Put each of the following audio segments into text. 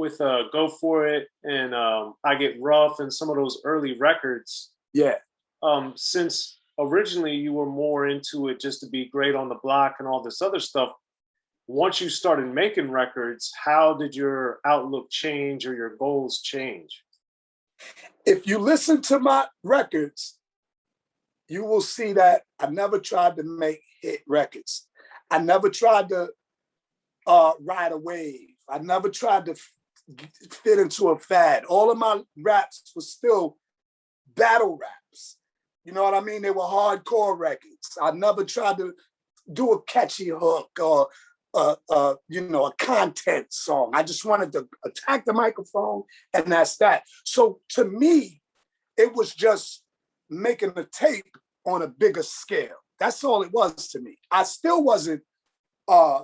with Go For It and I Get Rough and some of those early records. Yeah. Since originally you were more into it just to be great on the block and all this other stuff, once you started making records, how did your outlook change or your goals change? If you listen to my records, you will see that I never tried to make hit records. I never tried to ride a wave. I never tried to fit into a fad. All of my raps were still battle raps. You know what I mean? They were hardcore records. I never tried to do a catchy hook or a content song. I just wanted to attack the microphone, and that's that. So to me, it was just making a tape on a bigger scale. That's all it was to me. I still wasn't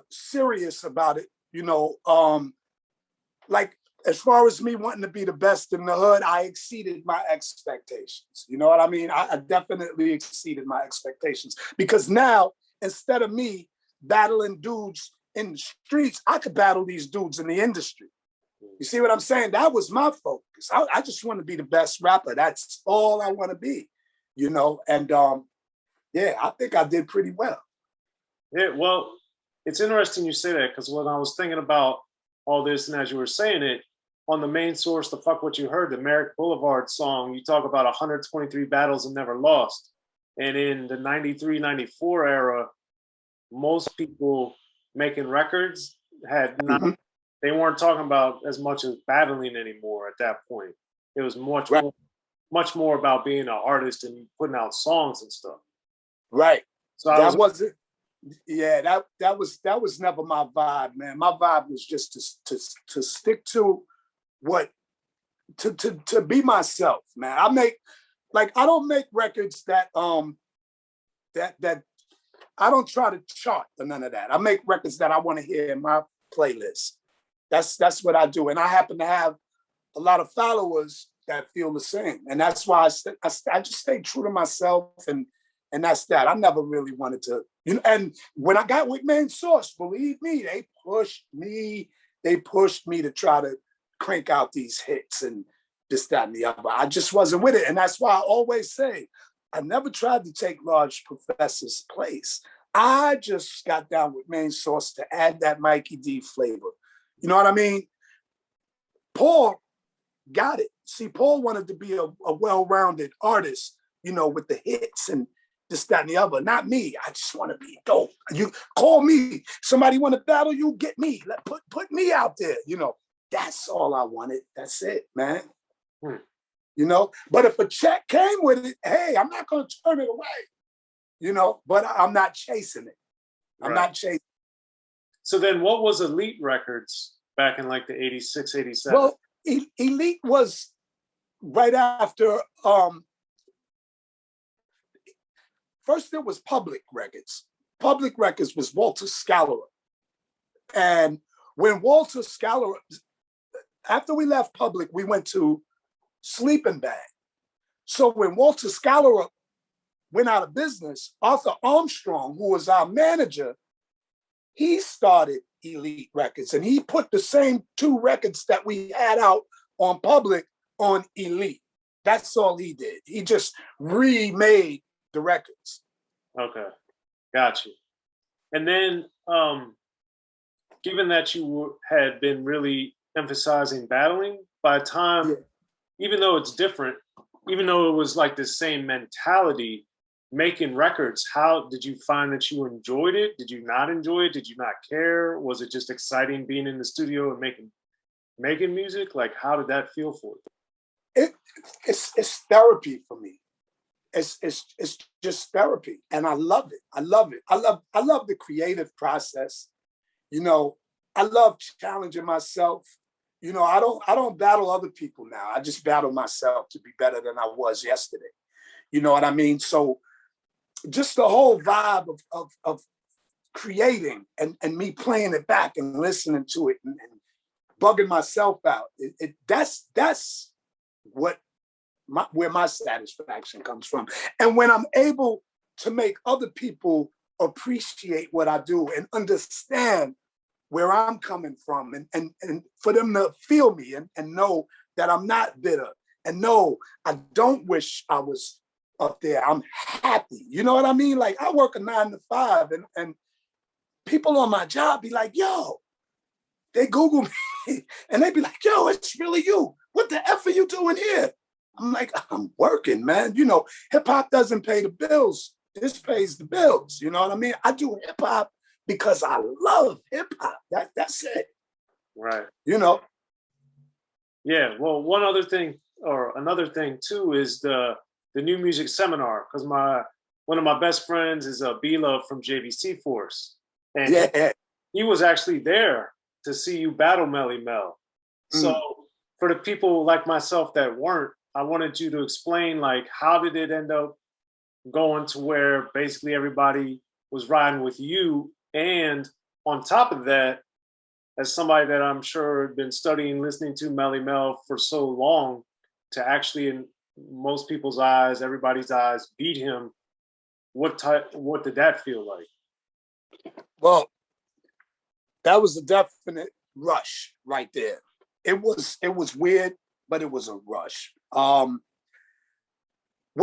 serious about it, like as far as me wanting to be the best in the hood, I exceeded my expectations. You know what I mean? I definitely exceeded my expectations, because now, instead of me battling dudes in the streets, I could battle these dudes in the industry. You see what I'm saying? That was my focus. I just want to be the best rapper. That's all I want to be, and yeah, I think I did pretty well. Yeah, well, it's interesting you say that, because when I was thinking about all this, and as you were saying it, on the main source, the Fuck What You Heard, the Merrick Boulevard song, you talk about 123 battles and never lost. And in the 93, 94 era, most people making records had not, they weren't talking about as much as battling anymore at that point. It was much more about being an artist and putting out songs and stuff. Right. So that wasn't. Yeah, that was never my vibe, man. My vibe was just to stick to what to be myself, man. I don't make records that that I don't try to chart or none of that. I make records that I want to hear in my playlist. That's what I do, and I happen to have a lot of followers that feel the same, and that's why I just stay true to myself, and that's that. I never really wanted to, and when I got with Main Source, believe me, they pushed me to try to crank out these hits and this, that, and the other. I just wasn't with it. And that's why I always say, I never tried to take Large Professor's place. I just got down with Main Source to add that Mikey D flavor. You know what I mean? Paul got it. See, Paul wanted to be a well-rounded artist, with the hits and this, that, and the other. Not me. I just want to be dope. You call me. Somebody want to battle you? Get me. Put me out there. That's all I wanted. That's it, man. But if a check came with it, hey, I'm not going to turn it away. But I'm not chasing it. I'm not chasing. So then what was Elite Records back in like the 86, 87? Well, Elite was right after, first it was Public Records. Public Records was Walter Scalera. And when Walter Scalera, after we left Public, we went to Sleeping Bag. So when Walter Scalera went out of business, Arthur Armstrong, who was our manager, he started Elite Records, and he put the same two records that we had out on Public on Elite. That's all he did. He just remade the records. Okay, got you. And then, given that you had been really emphasizing battling, by the time, even though it's different, even though it was like the same mentality, making records, how did you find that you enjoyed it? Did you not enjoy it? Did you not care? Was it just exciting being in the studio and making music? Like, how did that feel for you? It's therapy for me. It's just therapy, and I love it. I love it. I love the creative process. I love challenging myself. I don't battle other people now. I just battle myself to be better than I was yesterday. You know what I mean? So just the whole vibe of creating and me playing it back and listening to it and bugging myself out. That's where my satisfaction comes from. And when I'm able to make other people appreciate what I do and understand where I'm coming from, and for them to feel me and know that I'm not bitter, and no, I don't wish I was up there. I'm happy. You know what I mean? Like, I work a 9 to 5, and people on my job be like, yo, they Google me and they be like, yo, it's really you. What the F are you doing here? I'm like, I'm working, man. You know, hip hop doesn't pay the bills. This pays the bills. You know what I mean? I do hip hop because I love hip hop. That's it. Right. You know? Yeah. Well, one other thing, or another thing too, is the new music seminar. Because one of my best friends is B-Luv from JVC Force, and Yeah. he was actually there to see you battle Melle. So for the people like myself that weren't, I wanted you to explain, like, how did it end up going to where basically everybody was riding with you? And on top of that, as somebody that I'm sure had been studying, listening to Melle for so long, to actually, in most people's eyes, everybody's eyes, beat him, what did that feel like? Well, that was a definite rush right there. It was weird, but it was a rush. When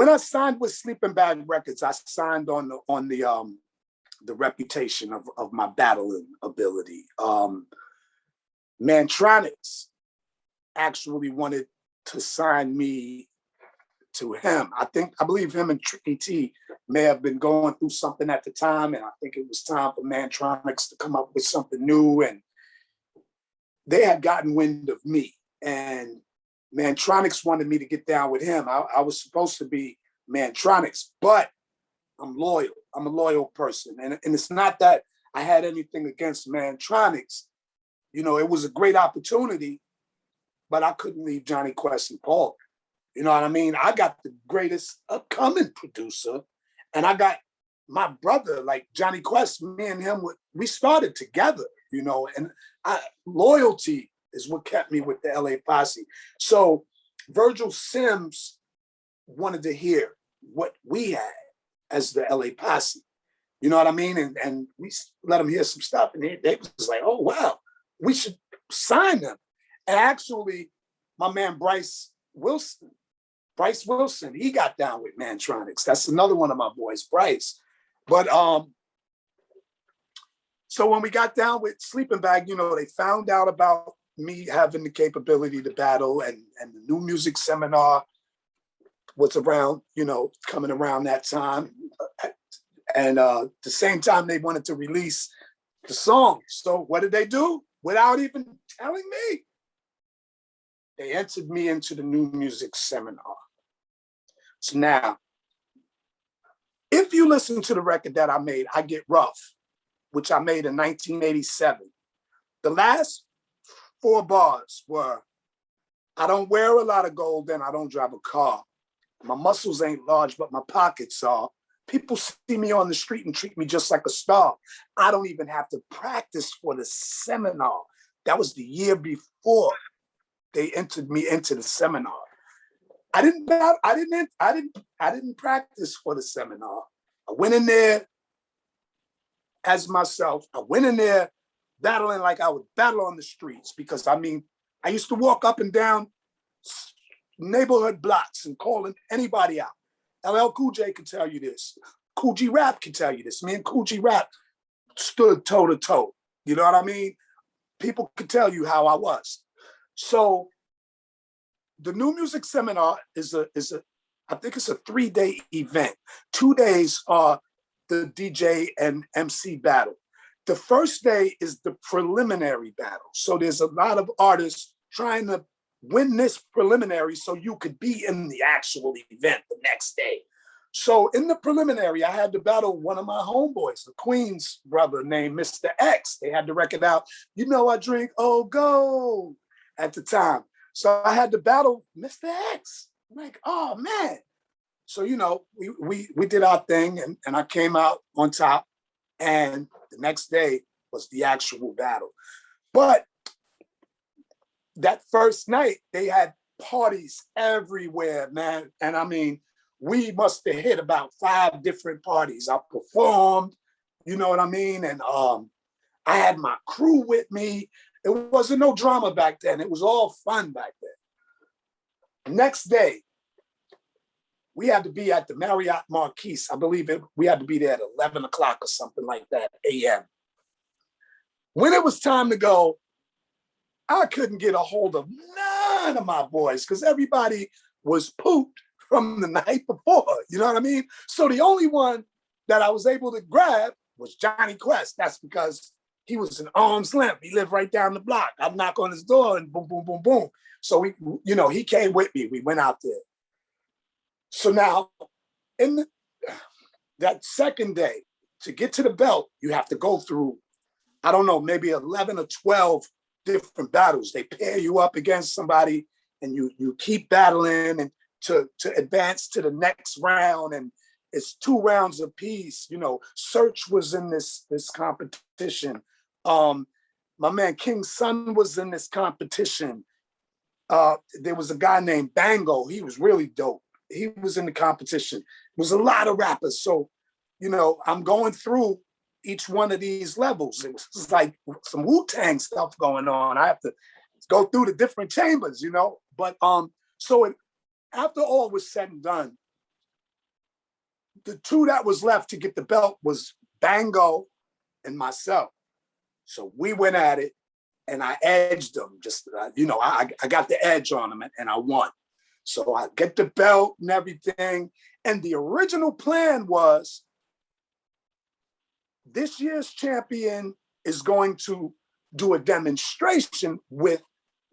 I signed with Sleeping Bag Records, I signed on the reputation of my battling ability. Mantronics actually wanted to sign me to him. I believe him and Tricky T may have been going through something at the time, and I think it was time for Mantronics to come up with something new, and they had gotten wind of me, and Mantronics wanted me to get down with him. I was supposed to be Mantronics, but I'm loyal. I'm a loyal person. And it's not that I had anything against Mantronics. You know, it was a great opportunity, but I couldn't leave Johnny Quest and Paul. You know what I mean? I got the greatest upcoming producer, and I got my brother, like Johnny Quest. Me and him, we started together, you know, and loyalty is what kept me with the LA Posse. So Virgil Sims wanted to hear what we had as the LA Posse. You know what I mean? And we let them hear some stuff, and they was like, oh, wow, we should sign them. And actually, my man Bryce Wilson, he got down with Mantronics. That's another one of my boys, Bryce. But so when we got down with Sleeping Bag, you know, they found out about me having the capability to battle, and the new music seminar was around, you know, coming around that time. And the same time they wanted to release the song. So what did they do? Without even telling me, they entered me into the new music seminar. So now, if you listen to the record that I made, I Get Rough, which I made in 1987, the last 4 bars were, I don't wear a lot of gold and I don't drive a car. My muscles ain't large, but my pockets are. People see me on the street and treat me just like a star. I don't even have to practice for the seminar. That was the year before they entered me into the seminar. I didn't practice for the seminar. I went in there as myself. I went in there battling like I would battle on the streets, because I mean, I used to walk up and down neighborhood blocks and calling anybody out. LL Cool J can tell you this. Cool G Rap can tell you this. Me and Cool G Rap stood toe to toe. You know what I mean? People could tell you how I was. So the new music seminar is I think it's a 3-day event. 2 days are the DJ and MC battle. The first day is the preliminary battle. So there's a lot of artists trying to win this preliminary so you could be in the actual event the next day. So in the preliminary, I had to battle one of my homeboys, a Queens brother named Mr. X. They had the record out, You Know I Drink Oh Gold at the time. So I had to battle Mr. X. I'm like, oh man. So, you know, we did our thing, and I came out on top, and the next day was the actual battle. But that first night, they had parties everywhere, man. And I mean, we must have hit about 5 different parties. I performed, you know what I mean? And I had my crew with me. It wasn't no drama back then. It was all fun back then. Next day, we had to be at the Marriott Marquis. I believe we had to be there at 11 o'clock or something like that, a.m. When it was time to go, I couldn't get a hold of none of my boys because everybody was pooped from the night before. You know what I mean? So the only one that I was able to grab was Johnny Quest. That's because he was an arm's length. He lived right down the block. I'd knock on his door and boom, boom, boom, boom. So he came with me. We went out there. So now, that second day, to get to the belt, you have to go through, I don't know, maybe 11 or 12 different battles. They pair you up against somebody, and you keep battling and to advance to the next round. And it's 2 rounds apiece. Search was in this competition. My man King Son was in this competition. There was a guy named Bango. He was really dope. He was in the competition. It was a lot of rappers. So, I'm going through each one of these levels. It was like some Wu-Tang stuff going on. I have to go through the different chambers, But after all was said and done, the 2 that was left to get the belt was Bango and myself. So we went at it, and I edged them. Just I got the edge on them, and I won. So I get the belt and everything. And the original plan was this year's champion is going to do a demonstration with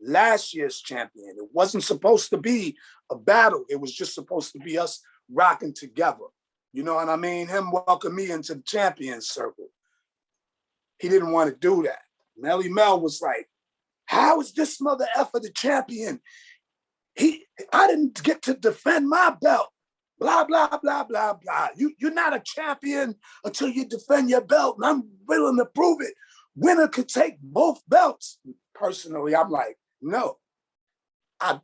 last year's champion. It wasn't supposed to be a battle. It was just supposed to be us rocking together. You know what I mean? Him welcome me into the champion circle. He didn't want to do that. Melle was like, how is this mother effer the champion? I didn't get to defend my belt. Blah, blah, blah, blah, blah. You're not a champion until you defend your belt, and I'm willing to prove it. Winner could take both belts. Personally, I'm like, no. I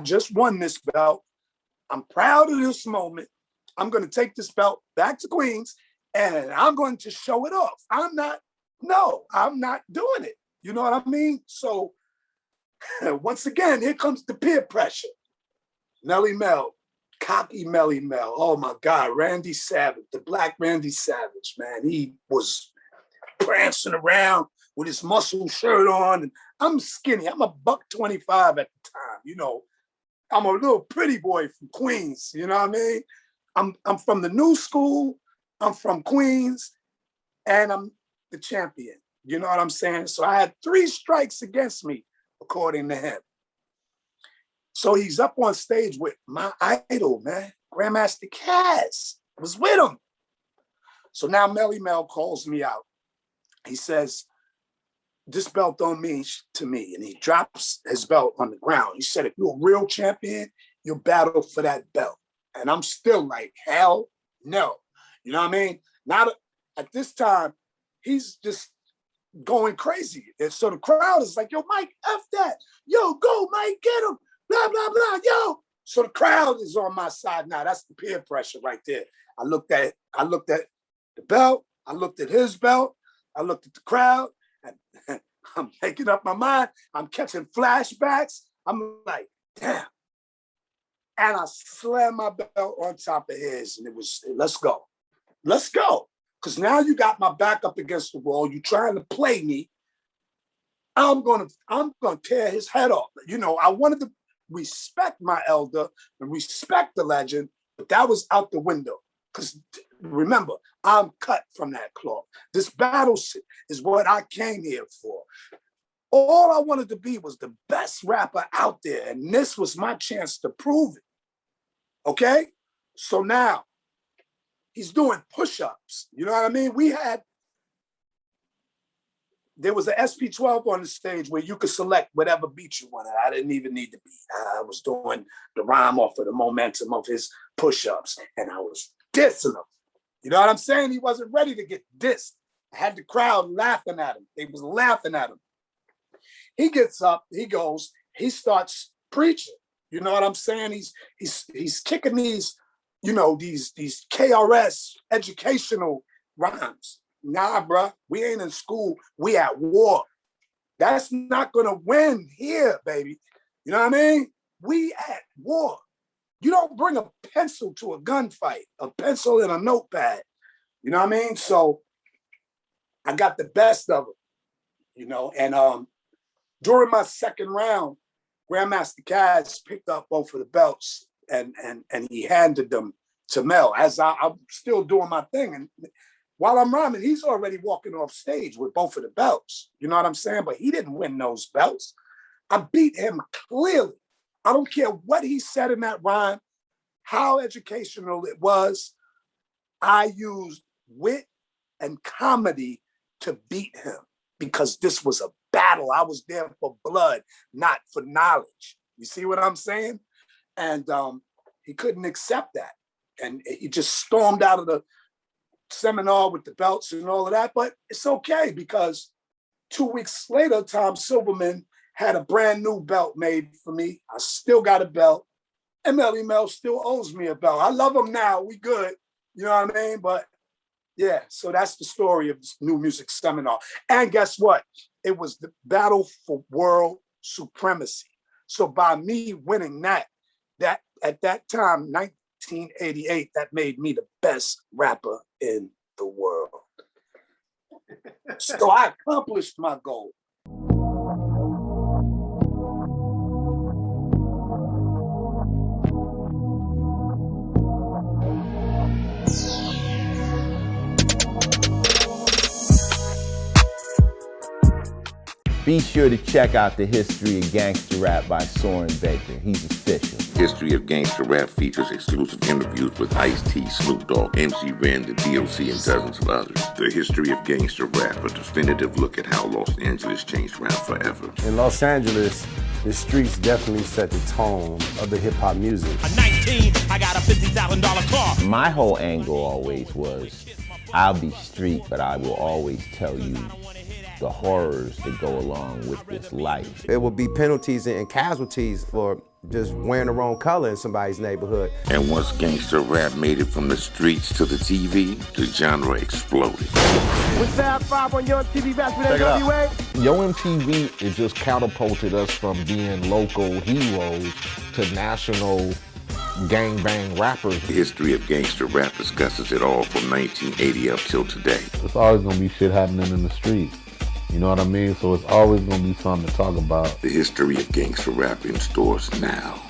just won this belt. I'm proud of this moment. I'm going to take this belt back to Queens, and I'm going to show it off. I'm not doing it. You know what I mean? So once again, here comes the peer pressure. Melle, cocky Melle. Oh my God, Randy Savage, the black Randy Savage, man. He was prancing around with his muscle shirt on. And I'm skinny. I'm a $125 at the time. I'm a little pretty boy from Queens. You know what I mean? I'm from the new school. I'm from Queens, and I'm the champion. You know what I'm saying? So I had 3 strikes against me, according to him. So he's up on stage with my idol, man. Grandmaster Caz was with him. So now Melle calls me out. He says, this belt don't mean to me. And he drops his belt on the ground. He said, if you're a real champion, you'll battle for that belt. And I'm still like, hell no. You know what I mean? Now, at this time, he's just going crazy. And so the crowd is like, yo, Mike, F that. Yo, go, Mike, get him. Blah, blah, blah, yo. So the crowd is on my side now. That's the peer pressure right there. I looked at the belt. I looked at his belt. I looked at the crowd. And I'm making up my mind. I'm catching flashbacks. I'm like, damn. And I slammed my belt on top of his, and it was, let's go. Let's go. Because now you got my back up against the wall. You're trying to play me. I'm gonna tear his head off. I wanted to respect my elder and respect the legend, but that was out the window. Because remember, I'm cut from that cloth. This battle is what I came here for. All I wanted to be was the best rapper out there, and this was my chance to prove it. Okay? So now, he's doing push-ups. You know what I mean? There was an SP12 on the stage where you could select whatever beat you wanted. I didn't even need the beat. I was doing the rhyme off of the momentum of his push-ups, and I was dissing him. You know what I'm saying? He wasn't ready to get dissed. I had the crowd laughing at him. They was laughing at him. He gets up, he goes, he starts preaching. You know what I'm saying? He's kicking these, these KRS educational rhymes. nah, bruh, we ain't in school. We at war. That's not gonna win here, baby. You know what I mean? We at war. You don't bring a pencil to a gunfight, a pencil and a notepad. You know what I mean? So I got the best of it, you know, and during my second round, Grandmaster Caz picked up both of the belts and he handed them to Melle as I'm still doing my thing. And while I'm rhyming, he's already walking off stage with both of the belts. You know what I'm saying? But he didn't win those belts. I beat him clearly. I don't care what he said in that rhyme, how educational it was. I used wit and comedy to beat him because this was a battle. I was there for blood, not for knowledge. You see what I'm saying? And he couldn't accept that. And he just stormed out of the seminar with the belts and all of that. But it's okay because 2 weeks later, Tom Silverman had a brand new belt made for me. I still got a belt. And Melle still owes me a belt. I love him now. We good. You know what I mean? But yeah, so that's the story of this new music seminar. And guess what? It was the battle for world supremacy. So by me winning that at that time, 1988, that made me the best rapper in the world. So I accomplished my goal. Be sure to check out the History of Gangsta Rap by Soren Baker. He's official. History of Gangsta Rap features exclusive interviews with Ice-T, Snoop Dogg, MC Ren, the D.O.C, and dozens of others. The History of Gangsta Rap, a definitive look at how Los Angeles changed rap forever. In Los Angeles, the streets definitely set the tone of the hip-hop music. At 19, I got a $50,000 car. My whole angle always was, I'll be street, but I will always tell you the horrors that go along with this life. There will be penalties and casualties for just wearing the wrong color in somebody's neighborhood. And once gangsta rap made it from the streets to the TV, the genre exploded. With Fab 5 on Yo MTV back with NWA. Yo MTV, it just catapulted us from being local heroes to national gangbang rappers. The History of Gangsta Rap discusses it all from 1980 up till today. It's always gonna be shit happening in the streets. You know what I mean? So it's always gonna be something to talk about. The History of Gangsta Rap in stores now.